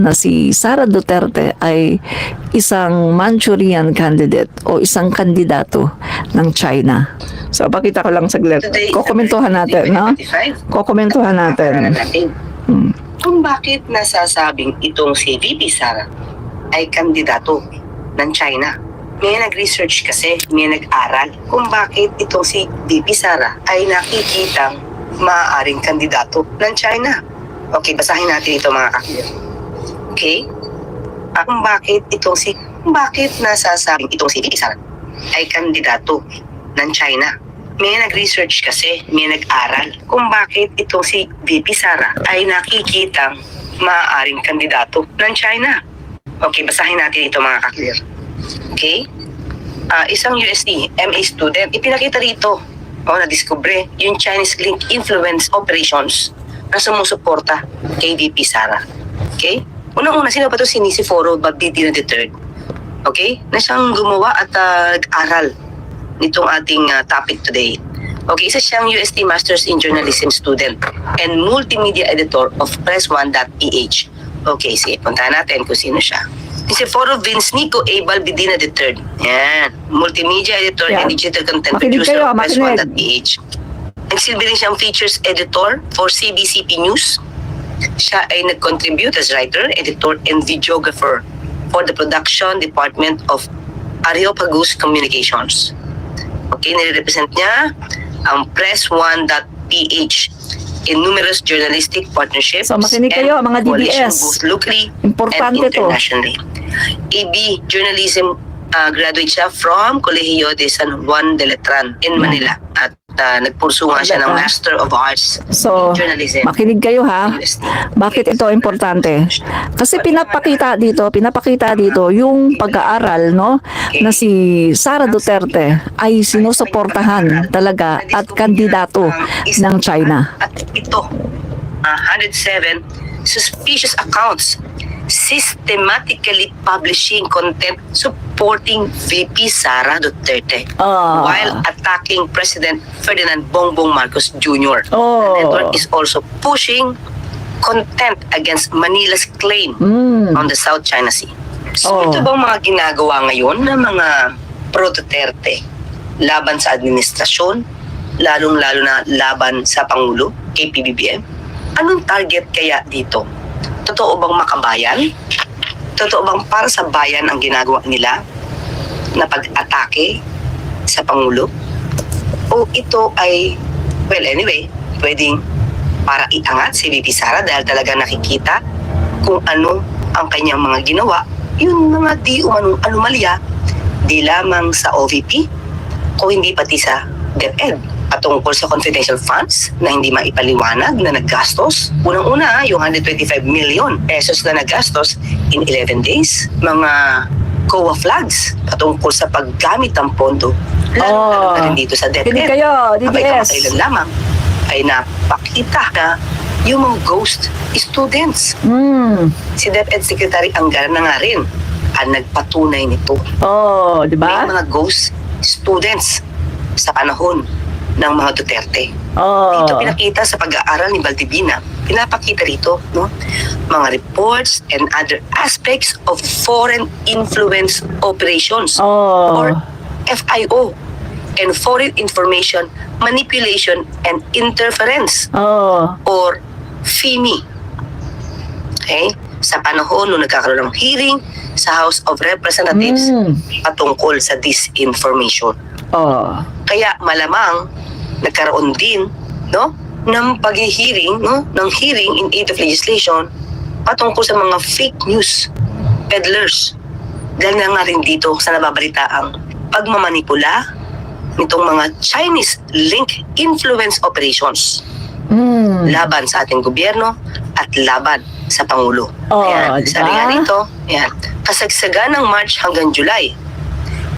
na si Sara Duterte ay isang Manchurian candidate o isang kandidato ng China. So, pakita ko lang saglit. Kokomentuhan natin, no? Kokomentuhan natin. Kung bakit nasasabing itong si VP Sara ay kandidato ng China. May nag-research kasi, may nag-aral kung bakit itong si VP Sara ay nakikitang maaaring kandidato ng China. Okay, basahin natin ito mga kakilyo. Okay? Kung bakit nasasabing itong si VP Sara ay kandidato ng China. May nag-research kasi, may nag-aral kung bakit itong si VP Sara ay nakikitang maaaring kandidato ng China. Okay, basahin natin ito mga kakilyo. Okay? Isang UST MA student, ipinakita rito na-discover yung Chinese link influence operations na sumusuporta kay VP Sara. Okay? Unang-una, sino ba ito? Si Niceforo Babidina III. Okay? Na siyang gumawa at aral nitong ating topic today. Okay, isa siyang UST Masters in Journalism student and multimedia editor of Press1.ph. Okay, sige, puntahan natin kung sino siya. Niceforo Vince Nico A. Balbidina III. Yan. Multimedia editor and digital content producer of Press1.ph. Nagsilbi rin siyang features editor for CBCP News. Siya ay nag-contribute as writer, editor, and videographer for the production department of Areopagus Communications. Okay, nire-represent niya ang Press1.ph in numerous journalistic partnerships. So, makinig kayo, mga DBS. Both locally importante and internationally. AB Journalism graduate siya from Colegio de San Juan de Letran in Manila. At nagpurso nga siya ng Master of Arts in Journalism. Makinig kayo ha. Bakit ito importante? Kasi pinapakita dito yung pag-aaral, no, na si Sara Duterte ay sinusuportahan talaga at kandidato ng China. At ito, 107 suspicious accounts systematically publishing content supporting VP Sara Duterte while attacking President Ferdinand Bongbong Marcos Jr. The network is also pushing content against Manila's claim on the South China Sea. So ito bang mga ginagawa ngayon ng mga pro-Duterte laban sa administrasyon, lalong-lalo na laban sa Pangulo, kay PBBM? Anong target kaya dito? Totoo bang makabayan? Totoo bang para sa bayan ang ginagawa nila na pag-atake sa Pangulo? O ito ay, well anyway, pwedeng para iangat si VP Sara dahil talaga nakikita kung ano ang kanyang mga ginawa, yung mga di umanong anomalya, di lamang sa OVP, o hindi pati sa DepEd. Patungkol sa confidential funds na hindi maipaliwanag na naggastos. Unang-una, yung 125 million pesos na naggastos in 11 days. Mga COA flags patungkol sa paggamit ng pondo. Lalo na rin dito sa DepEd. Hindi kayo, DBS. Abay lamang ay napakita na yung mga ghost students. Si DepEd Secretary Angara na nga rin ang nagpatunay nito. Di ba? May mga ghost students sa panahon ng mga Duterte. Dito pinakita sa pag-aaral ni Valdivina, pinapakita rito, no, mga reports and other aspects of foreign influence operations or FIO and foreign information manipulation and interference or FIMI. Okay? Sa panahon nung nagkakaroon ng hearing sa House of Representatives patungkol sa disinformation. Kaya malamang nagkaroon din, no, ng pag-hearing, no, ng hearing in aid of legislation patungkol sa mga fake news peddlers. Dahil nga rin dito sa nababalita ang pagmamanipula nitong mga Chinese link influence operations laban sa ating gobyerno at laban sa Pangulo. Ayan, sabi nga rito, ayan, kasagsagan ng March hanggang July,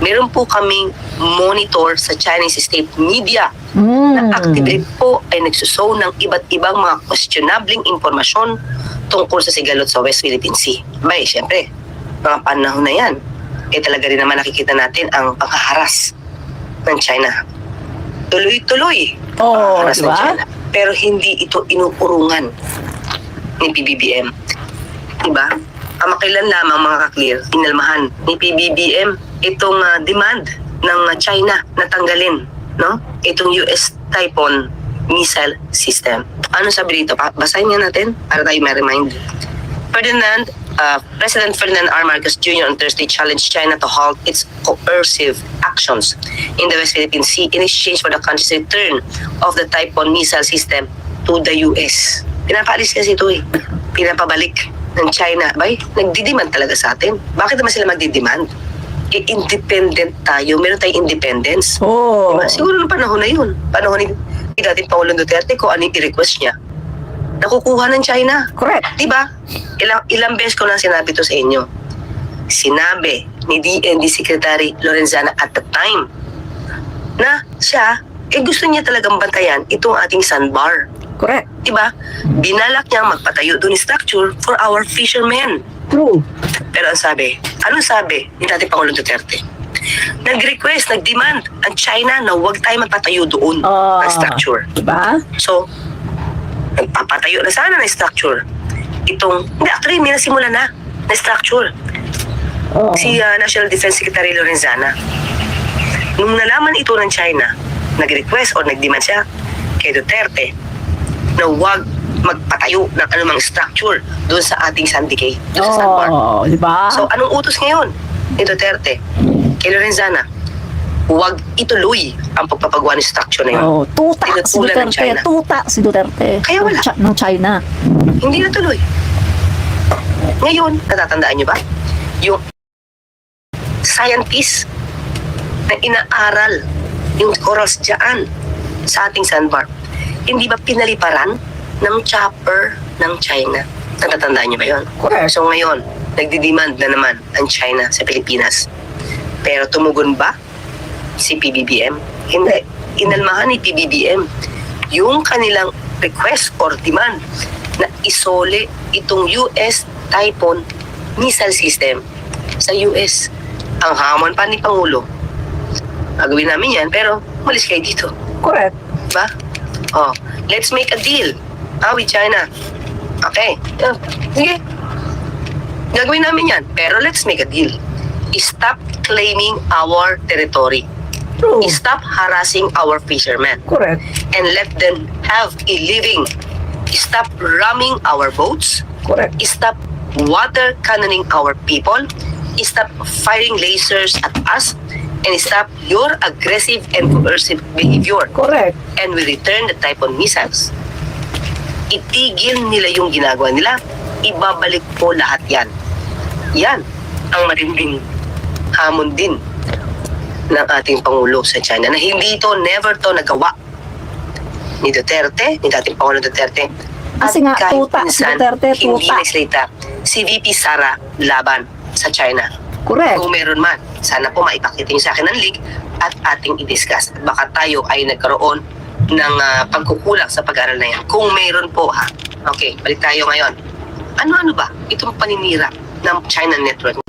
meron po kaming monitor sa Chinese state media na actively po ay nagsusow ng iba't ibang mga questionabling impormasyon tungkol sa sigalot sa West Philippine Sea. Bay, syempre, mga panahon na yan, talaga rin naman nakikita natin ang panghaharas ng China. Tuloy-tuloy panghaharas ng China. Pero hindi ito inupurungan ni PBBM. Diba? Kamakailan lamang mga ka-clear, inalmahan ni PBBM itong demand ng China na tanggalin, no? Itong US Typhoon missile system. Ano sabi dito? Basahin nga natin para tayo ma-remind. President Ferdinand R. Marcos Jr. on Thursday challenged China to halt its coercive actions in the West Philippine Sea in exchange for the country's return of the Typhoon missile system to the US. Pinapaalis kasi ito eh. Pinapabalik ng China. Bay, nagdidemand talaga sa atin. Bakit naman sila magdidemand? Independent tayo. Meron tayong independence. Oh. Diba? Siguro ng panahon na yun. Panahon ni dating Pangulong Duterte kung ano yung i-request niya. Nakukuha ng China. Correct. Diba? Ilang beses ko na sinabi to sa inyo. Sinabi ni DND Secretary Lorenzana at the time na siya, gusto niya talagang bantayan itong ating sandbar. Correct. Diba? Binalak niya magpatayo doon structure for our fishermen. True. Pero ang sabi, anong sabi ni dating Pangulong Duterte? Nag-request, nag-demand ang China na huwag tayo magpatayo doon ng structure. Diba? So, nagpapatayo na sana ng structure. Actually, may nasimula na structure. Oh. Si National Defense Secretary Lorenzana. Nung nalaman ito ng China, nag-request o nag-demand siya kay Duterte na huwag magpatayo ng anumang structure doon sa ating Sandy Cay, doon sa Sandbar. Diba? So, anong utos ngayon ni Duterte kay Lorenzana? Huwag ituloy ang pagpapagawa ng structure na yun. Tuta si Tinutulan ng Duterte. China. Tuta si Duterte. Kaya wala. Ng China. Hindi natuloy. Ngayon, natatandaan nyo ba? Yung scientist na inaaral yung corals dyan sa ating sandbar, hindi ba pinaliparan ng chopper ng China? Natatandaan nyo ba yun? Correct. So ngayon, nagdidemand na naman ang China sa Pilipinas. Pero tumugon ba si PBBM? Hindi. Inalmahan ni PBBM yung kanilang request or demand na isole itong US Typhoon missile system sa US. Ang hamon pa ni Pangulo, gagawin namin yan, pero malis kayo dito. Correct. Diba? Oh, let's make a deal with China. Okay. Sige. Gagawin namin yan, pero let's make a deal. Stop claiming our territory. True. Stop harassing our fishermen. Correct. And let them have a living. Stop ramming our boats. Correct. Stop water cannoning our people. Stop firing lasers at us. And stop your aggressive and coercive behavior. Correct. And we return the Typhoon missiles. Itigil nila yung ginagawa nila. Ibabalik po lahat yan. Yan ang matinding hamon din ng ating Pangulo sa China na hindi ito, never to nagawa ni Duterte, ni dating Pangulo Duterte. Kasi nga, kahit tuta si minsan, Duterte, hindi tuta. nagsalita si VP Sara laban sa China. Correct. Kung meron man, sana po maipakita niyo sa akin ng link at ating i-discuss. Baka tayo ay nagkaroon ng pagkukulang sa pag-aaral na yan. Kung meron po ha. Okay, balik tayo ngayon. Ano-ano ba itong paninira ng China network?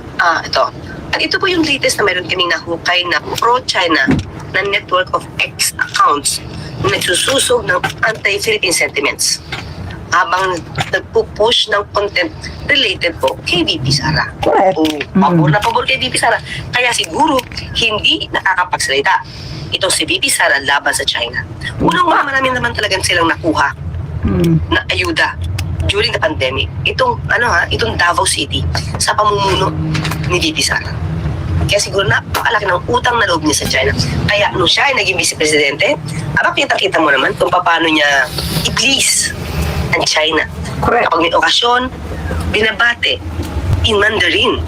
Ito. At ito po yung latest na meron kaming nahukay na pro-China na network of X accounts na nagsususog ng anti-Philippine sentiments habang nagpupush ng content related po kay VP Sara. Correct. Pabor na pabor kay VP Sara. Kaya siguro hindi nakakapagsalita itong si VP Sara laban sa China. Unang marami naman talagang silang nakuha na ayuda during the pandemic. Itong Davao City sa pamumuno ni VP Sara. Kaya siguro napakalaki ng utang na loob niya sa China. Kaya nung siya ay naging vice-presidente, kita-kita mo naman kung paano niya i-please ang China. Correct. Kapag may okasyon, binabate in Mandarin.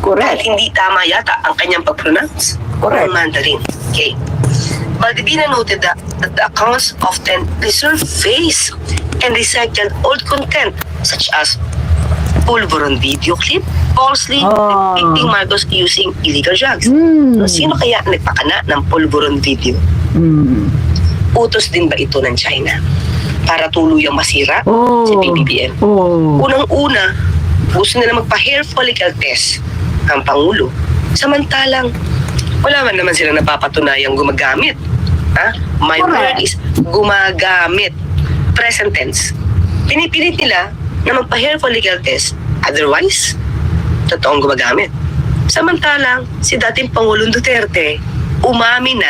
Kahit Correct. hindi tama yata ang kanyang pag-pronounce. Correct. In Mandarin. Okay. Valdivina noted that the accounts often resurface and recycle old content such as pulveron video clip, falsely depicting Marcos using illegal drugs. So, sino kaya nagpakana ng pulveron video? Utos din ba ito ng China para tuluyang masira si PBBM? Unang-una, gusto nila magpa-hair follicle test ang Pangulo. Samantalang, wala man naman silang napapatunayang gumagamit. My word is gumagamit. Present tense. Pinipilit nila na magpa-hair follicle test. Otherwise, totoong gumagamit. Samantalang si dating Pangulong Duterte umamin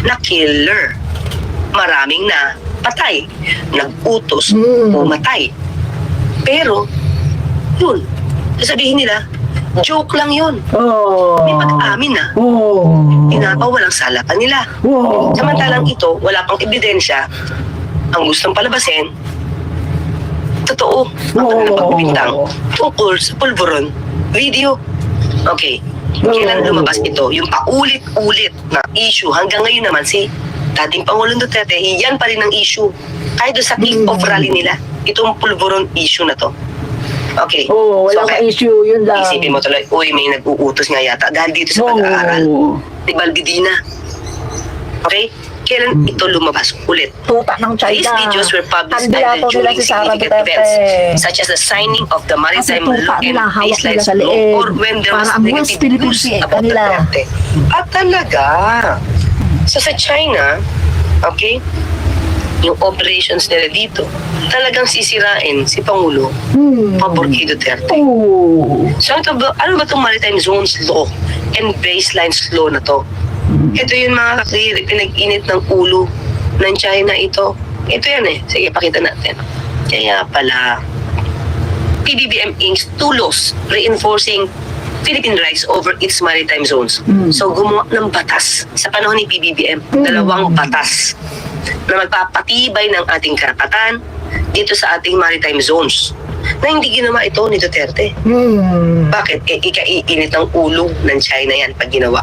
na killer. Maraming na patay, nag-utos, pumatay. Pero, yun, sasabihin nila, joke lang yun. May pag-amin na. Tinapa, walang sala pa nila. Samantalang ito, wala pang ebidensya. Ang gustong palabasin, totoo ang napagbintang tungkol sa pulburon video. Okay, kailan lumabas ito? Yung paulit-ulit na issue. Hanggang ngayon naman si dating Pangulong Duterte, yan pa rin ang issue. Kahit doon sa kick-off rally nila, itong pulburon issue na to. Okay. Wala kaya issue, yun lang. isipin mo tuloy, uy, may nag-uutos nga yata dahil dito sa pag-aaral ni Balbidina. Okay? Kailan ito lumabas ulit? Tuta ng China. These videos were published Kandidato either nila during si Sara significant Duterte. events such as the signing of the Maritime Kasi tuta Law and nila, hawak Baseline nila sa Law leeg. or when there was Para ang West negative Philippine news Sea, about kanila. Duterte. At talaga. So sa China, okay, yung operations nila dito, talagang sisirain si Pangulo pabor kay Duterte. So ano ba itong Maritime Zones Law and Baselines Law na to? Ito yung mga kakliri, pinag-init ng ulo ng China ito. Ito yan eh. Sige, pakita natin. Kaya pala, PBBM inks two laws reinforcing Philippine rights over its maritime zones. So gumawa ng batas sa panahon ni PBBM, dalawang batas na magpapatibay ng ating karapatan dito sa ating maritime zones na hindi ginawa ito ni Duterte. Bakit? Ikaiinit ng ulo ng China yan pag ginawa.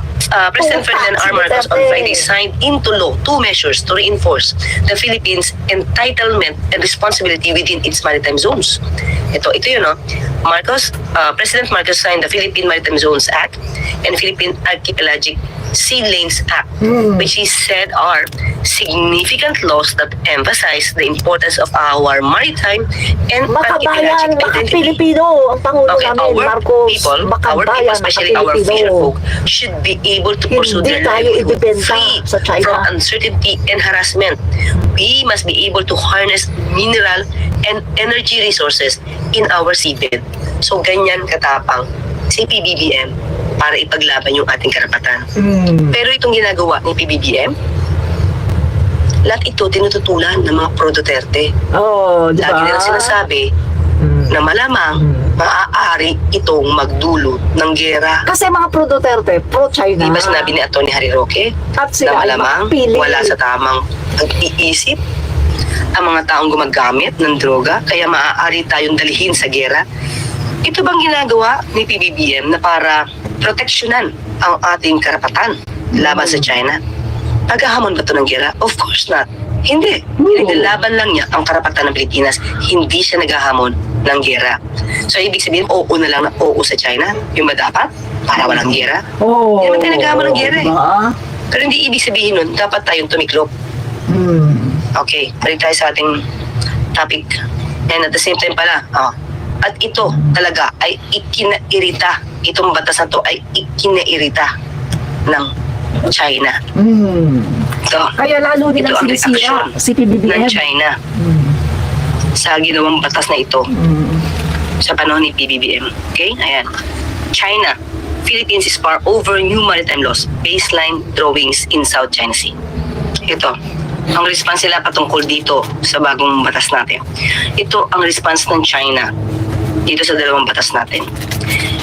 President Ferdinand R. Marcos on Friday signed into law two measures to reinforce the Philippines' entitlement and responsibility within its maritime zones. Ito yun, no? President Marcos signed the Philippine Maritime Zones Act and Philippine Archipelagic Sea Lanes Act, which he said are significant laws that emphasize the importance of our maritime and Makabayan, archipelagic identity. Pilipino ang Pangulo Okay, namin, Marcos. our people, Makabayan, especially our fisher folk, should be able to pursue Hindi their tayo livelihood ibibenta free sa China. from uncertainty and harassment. We must be able to harness mineral and energy resources in our seabed. So ganyan katapang si PBBM para ipaglaban yung ating karapatan. Pero itong ginagawa ni PBBM, lahat ito tinututulan ng mga pro-Duterte. Di ba? Lagi nilang sinasabi na malamang maaari itong magdulot ng gera. Kasi mga pro-Duterte, pro-China. Di ba sinabi ni Atty. Harry Roque At na sila ay malamang makapili. wala sa tamang pag-iisip ang mga taong gumagamit ng droga kaya maaari tayong dalhin sa gera? Ito bang ginagawa ni PBBM na para proteksyonan ang ating karapatan laban sa China? Paghahamon ba ito ng gera? Of course not. Hindi. Pinaglalaban lang niya ang karapatan ng Pilipinas. Hindi siya naghahamon ng gera. So, ibig sabihin, oo na lang na oo sa China? Yung ba dapat? Para walang gera? Hindi naman tayo naghahamon ng gera eh. Pero hindi ibig sabihin nun, dapat tayong tumiklop. Okay, balik tayo sa ating topic. And at the same time pala, at ito talaga ay ikinairita. Itong batas na to ay ikinairita ng China. So, Kaya lalo ito nilang ang sinisira reaksyon si ng PBBM. China sa ginawang batas na ito sa panahon ni PBBM. Okay? Ayan. China, Philippines is far over new maritime laws, baseline drawings in South China Sea. Ito, ang response nila patungkol dito sa bagong batas natin. Ito ang response ng China dito sa dalawang batas natin.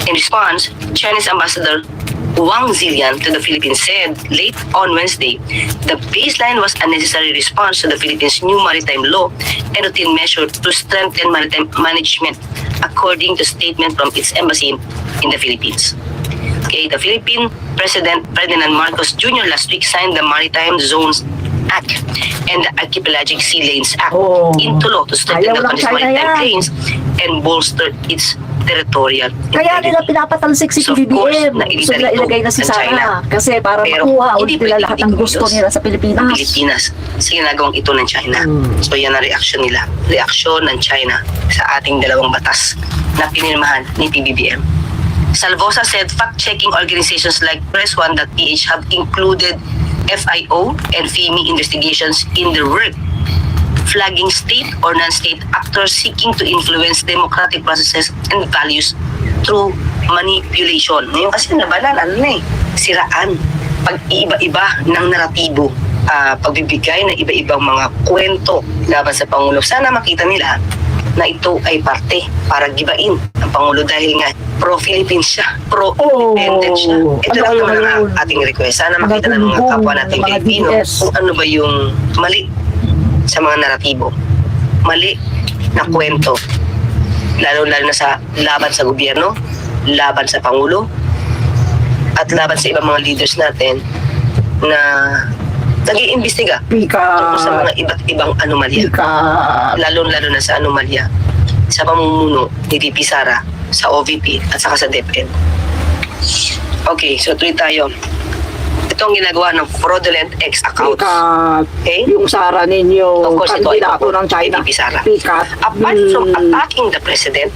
In response, Chinese Ambassador Wang Zilian to the Philippines said late on Wednesday, the baseline was a necessary response to the Philippines' new maritime law and routine measure to strengthen maritime management, according to statement from its embassy in the Philippines. Okay, the Philippine President Ferdinand Marcos Jr. last week signed the Maritime Zones Act and the Archipelagic Sea Lanes Act into law to strengthen Ayaw the lang country's China maritime yan. claims and bolster its territorial Kaya nila integrity. pinapatalsik si So, of course, PBBM. nailita So, ito ilagay na si ng China. Sara. Kasi para Pero makuha hindi ulit nila pwede lahat ng gusto ikulos nila sa Pilipinas. Pilipinas sa ginagawang ito ng China. So yan ang reaksyon nila. Reaksyon ng China sa ating dalawang batas na pinirmahan ni PBBM. Salvosa said fact-checking organizations like Press1.ph have included FIO and FIMI investigations in their work, flagging state or non-state actors seeking to influence democratic processes and values through manipulation. Ngayon kasi labanan, siraan, pag-iiba-iba ng naratibo, pagbibigay ng iba-ibang mga kwento laban sa Pangulo. Sana makita nila na ito ay parte para gibain ang Pangulo dahil nga pro-Philippines siya, pro-independent siya. Ito lang naman ang ating request. Sana makita ng mga kapwa natin mga Pilipino DS. kung ano ba yung mali sa mga naratibo. Mali na kwento. Lalo-lalo na sa laban sa gobyerno, laban sa Pangulo, at laban sa ibang mga leaders natin na nag-iimbestiga tungkol sa mga iba't ibang anomalya. Lalo-lalo na sa anomalya sa pamumuno ni VP Sara sa OVP at saka sa DepEd. Okay, so tuloy tayo. Ito ang ginagawa ng fraudulent X accounts. Okay? Yung Sara ninyo, Of course, ito ay kandidato ng China. VP Sara. Pikat. Apart from attacking the president,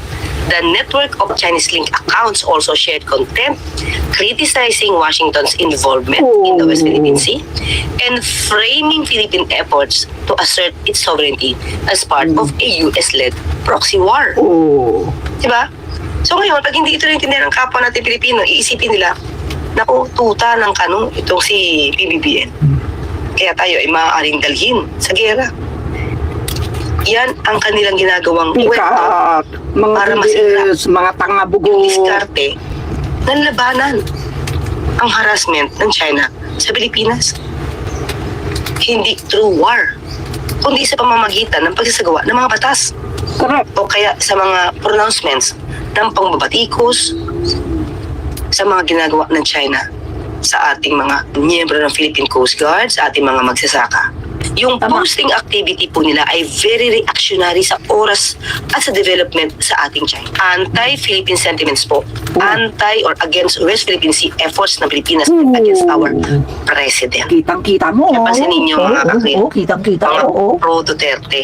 the network of Chinese link accounts also shared content criticizing Washington's involvement in the West Philippine Sea and framing Philippine efforts to assert its sovereignty as part of a US-led proxy war. Diba? So ngayon, pag hindi ito naintindihan ng kapwa natin Pilipino, iisipin nila, naku, tuta ng kanong itong si PBBM. Kaya tayo ay maaaring dalhin sa gera. Yan ang kanilang ginagawang Pikat. Mga para masira DDS, mga tangabugo. yung diskarte ng labanan ang harassment ng China sa Pilipinas. Hindi through war, kundi sa pamamagitan ng pagsasagawa ng mga batas Correct. o kaya sa mga pronouncements ng pangbabatikos sa mga ginagawa ng China sa ating mga miyembro ng Philippine Coast Guard, sa ating mga magsasaka. Yung Tama. posting activity po nila ay very reactionary sa oras at sa development sa ating China. Anti-Philippine sentiments po. Anti or against West Philippine Sea efforts ng Pilipinas against our president. Kitang-kita mo. Napansin ninyo, mga kaklit? Oo, kitang-kita. Mga Oo. pro-Duterte.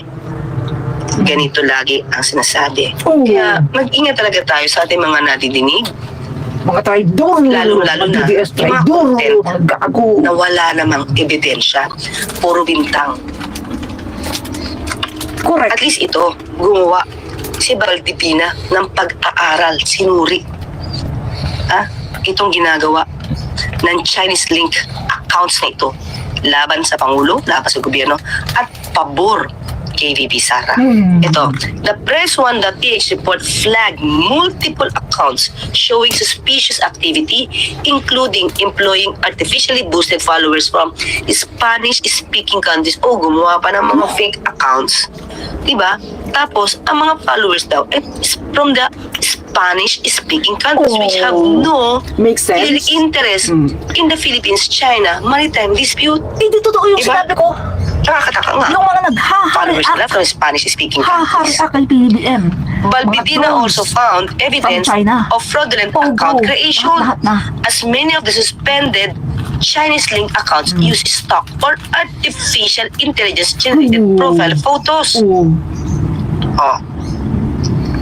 Ganito lagi ang sinasabi. Oo. Kaya mag-ingat talaga tayo sa ating mga nadidinig Mga traidor. Lalo-lalo na DDS yung mga traidor. content Mga gago. na wala namang ebidensya. Puro bintang. Correct. At least ito, gumawa si Valdivina ng pag-aaral, sinuri. Itong ginagawa ng Chinese link accounts na ito laban sa Pangulo, laban sa gobyerno, at pabor kay VP Sara. Ito, the press1.ph report flagged multiple accounts showing suspicious activity, including employing artificially boosted followers from Spanish-speaking countries. Gumawa pa ng mga fake accounts. Diba? Tapos, ang mga followers daw is from the Spanish-speaking countries which have no Makes clear sense. interest in the Philippines-China maritime dispute. Hindi totoo yung Diba? sinabi ko. Nakakataka nga. Yung mga Followers nila nagha-hari-ak. from Spanish-speaking countries. Ha-hari-ak kay PBBM. Balbidina Mga also trolls found evidence from China. of fraudulent Oh, account go. creation, Lahat na. as many of the suspended Chinese link accounts use stock or artificial intelligence generated Ooh. profile photos. Oo. Oh.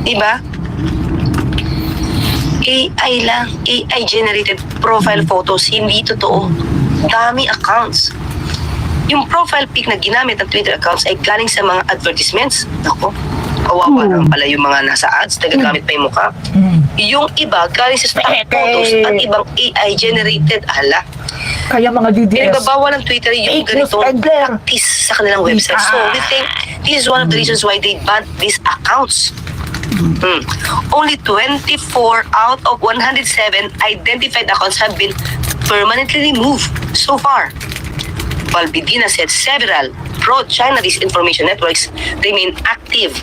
Diba? AI lang, AI generated profile photos, hindi totoo. Dami accounts. Yung profile pic na ginamit ng Twitter accounts ay galing sa mga advertisements. Ako, kawawa naman pala yung mga nasa ads, nagagamit pa yung mukha. Yung iba, galing sa stock photos at ibang AI generated. Ala, Kaya mga DDS. pinagbabawal ng Twitter yung Fake news ganitong peddler. practice sa kanilang website. So, we think this is one of the reasons why they banned these accounts. Only 24 out of 107 identified accounts have been permanently removed so far. Balbidina said several pro-China disinformation networks remain active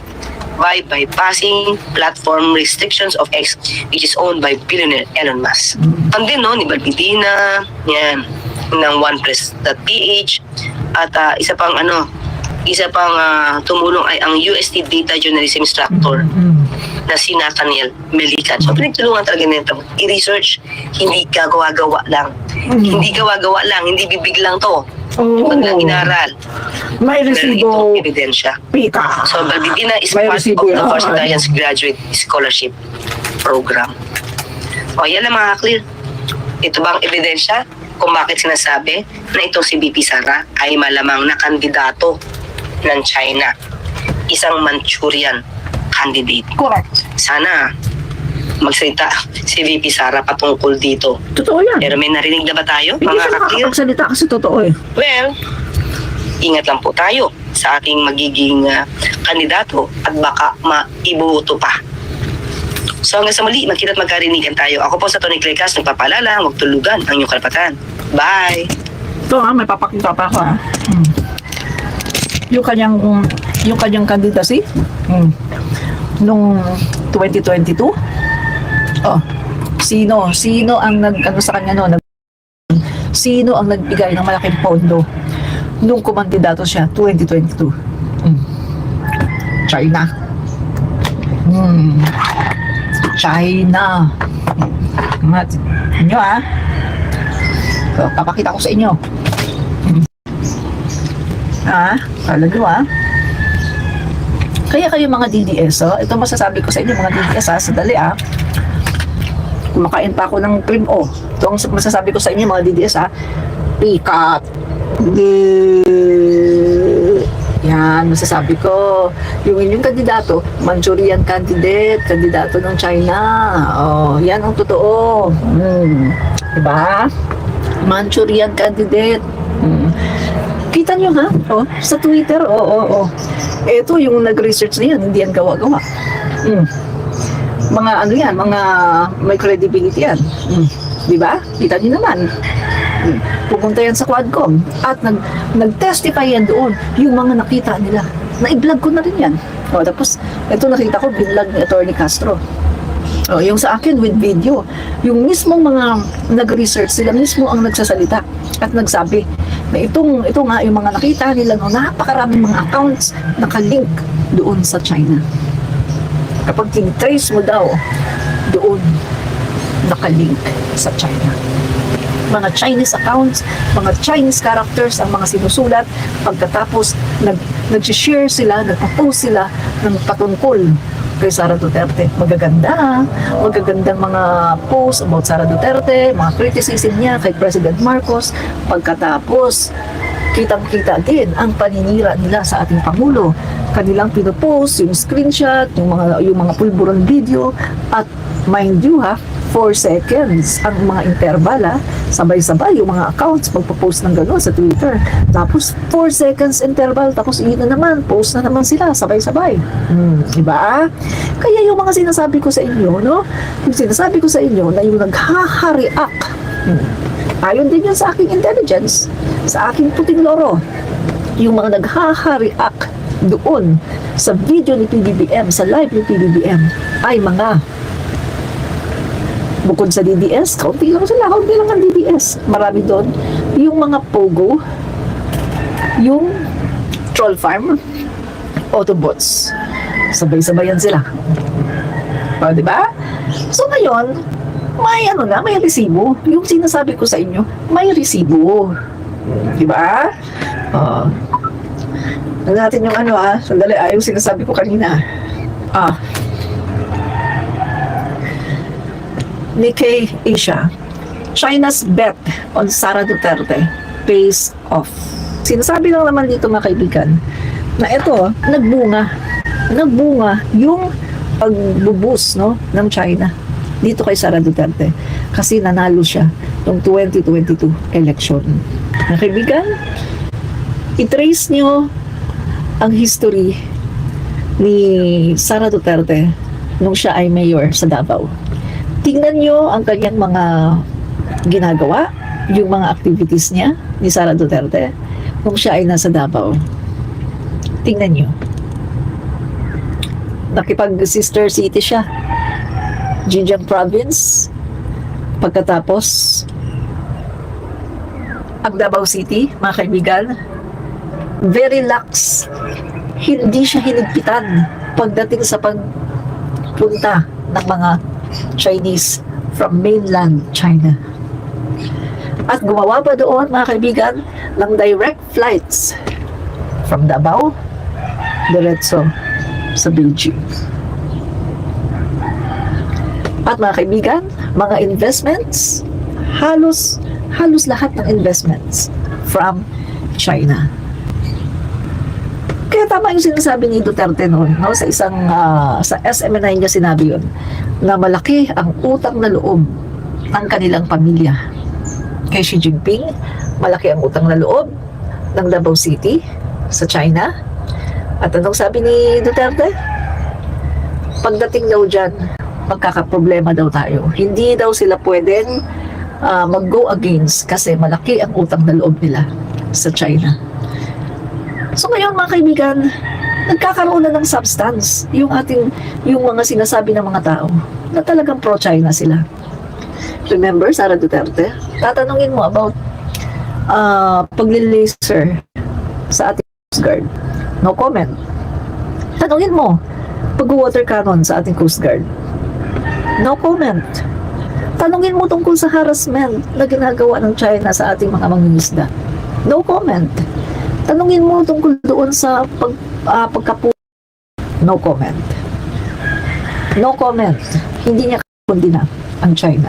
by bypassing platform restrictions of X, which is owned by billionaire Elon Musk. And then, no, ni Balbidina, yan, ng OnePress.ph, at isa pang tumulong ay ang UST Data Journalism Instructor na si Nathaniel Melican. So, pinagtulungan talaga nito. I-research, hindi gawa-gawa lang. Hindi gawa-gawa lang, hindi bibig lang to. Yung kanilang inaral. May Meron resibo. itong ebidensya. Pika. So, Balbidina is May part of resibo the yan. Varsitarians Graduate Scholarship Program. O, yan lang mga clear. Ito bang ebidensya kung bakit sinasabi na itong si VP Sara ay malamang na kandidato ng China. Isang Manchurian candidate. Correct. Sana magsalita si VP Sara patungkol dito. Totoo yan. Pero may narinig na ba tayo, Hindi mga siya ka-clear? nakakapagsalita kasi totoo eh. Well, ingat lang po tayo sa ating magiging kandidato at baka maiboto pa. So hanggang sa muli, magkita at magkarinigan tayo. Ako po sa Tony Clecas, nagpapaalala, huwag tulugan ang inyong karapatan. Bye! Ito may papakita pa ako Yung kanyang candidacy nung 2022. Oh, sino ang nag-ano sa kanya no? Sino ang nagbigay ng malaking pondo nung kumandidato siya 2022? China. China. Inyo So, papakita ko sa inyo. Kala nyo Kaya kayo mga DDS, ito masasabi ko sa inyo mga DDS sandali kumakain pa ako ng cream ito ang masasabi ko sa inyo mga DDS pikat. Yan, masasabi ko. Yung inyong kandidato, Manchurian candidate, kandidato ng China. Yan ang totoo. Diba? Manchurian candidate. Kita nyo sa Twitter, Ito yung nag-research na yan, hindi yan gawa-gawa. Mga ano yan, mga may credibility yan. Diba? Kita nyo naman. Pupunta yan sa Quadcom at nag-testify yan doon yung mga nakita nila. Na-i-vlog ko na rin yan. Tapos, ito nakita ko, binlog ni Attorney Castro. Yung sa akin with video, yung mismong mga nag-research, sila mismo ang nagsasalita at nagsabi na ito nga yung mga nakita nila napakaraming mga accounts nakalink doon sa China. Kapag tin-trace mo daw, doon nakalink sa China. Mga Chinese accounts, mga Chinese characters ang mga sinusulat pagkatapos nag-share sila, nagpo-post sila ng patungkol kay Sara Duterte. Magagandang mga posts about Sara Duterte, mga criticism niya kay President Marcos. Pagkatapos, kitang-kita din ang paninira nila sa ating Pangulo. Kanilang pinopost, yung screenshot, yung mga pulburan video, at mind you 4 seconds ang mga interval sabay-sabay yung mga accounts magpo-post ng gano'n sa Twitter. Tapos 4 seconds interval, tapos yun na naman, post na naman sila sabay-sabay. Diba? Kaya yung mga sinasabi ko sa inyo, yung sinasabi ko sa inyo na yung naghaha-react, ayon din yun sa aking intelligence, sa aking puting loro, yung mga naghaha-react doon sa video ni PBBM, sa live ni PBBM, ay mga bukod sa DDS, kaunti lang ang DDS. Marami doon. Yung mga Pogo, yung Troll Farm, Autobots. Sabay-sabayan sila. Diba? So ngayon, may resibo. Yung sinasabi ko sa inyo, may resibo. Diba? Natin yung sandali, yung sinasabi ko kanina. Nikkei Asia, China's bet on Sara Duterte pays off. Sinasabi lang naman dito mga kaibigan na ito, nagbunga yung pagbubus ng China dito kay Sara Duterte kasi nanalo siya noong 2022 election. Mga kaibigan, i-trace nyo ang history ni Sara Duterte nung siya ay mayor sa Davao. Tingnan nyo ang kanyang mga ginagawa, yung mga activities niya ni Sara Duterte nung siya ay nasa Davao. Tingnan nyo. Nakipag-sister city siya. Xinjiang province. Pagkatapos, ang Davao City, mga kaibigan, very lax. Hindi siya hinigpitan pagdating sa pagpunta ng mga Chinese from mainland China. At gumawa pa doon, mga kaibigan, ng direct flights from Davao diretso sa Beijing. At mga kaibigan, mga investments, halos lahat ng investments from China. Kaya tama yung sinasabi ni Duterte noon, no? Sa isang, sa SMNI niya sinabi yun, na malaki ang utang na loob ng kanilang pamilya. Kay Xi Jinping, malaki ang utang na loob ng Davao City sa China. At anong sabi ni Duterte? Pagdating daw dyan, magkakaproblema daw tayo. Hindi daw sila pwedeng mag-go against kasi malaki ang utang na loob nila sa China. So ngayon mga kaibigan, nagkakaroon na ng substance yung mga sinasabi ng mga tao na talagang pro-China sila. Remember, Sara Duterte? Tatanungin mo about pagli-laser sa ating Coast Guard. No comment. Tanungin mo, pag-water cannon sa ating Coast Guard. No comment. Tanungin mo tungkol sa harassment na ginagawa ng China sa ating mga mangingisda. No comment. Tanungin mo tungkol doon sa pagkapu. No comment. No comment. Hindi niya kundina ang China.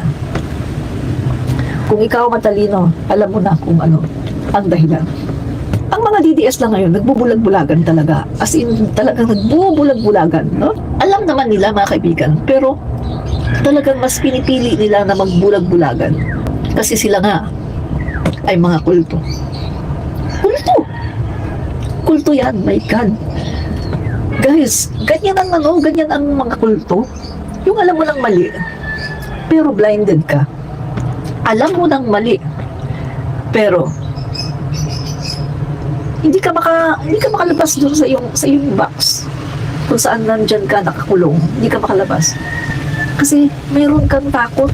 Kung ikaw matalino, alam mo na kung ano ang dahilan. Ang mga DDS lang ngayon, nagbubulag-bulagan talaga. As in, talagang nagbubulag-bulagan. No? Alam naman nila mga kaibigan, pero talagang mas pinipili nila na magbulag-bulagan. Kasi sila nga ay mga kulto. Kulto! Kulto yan, my God. Guys, ganyan ang mga kulto. Yung alam mo nang mali, pero blinded ka. Alam mo nang mali, pero hindi ka makalabas doon sa iyong box kung saan nandyan ka nakakulong. Hindi ka makalabas kasi mayroon kang takot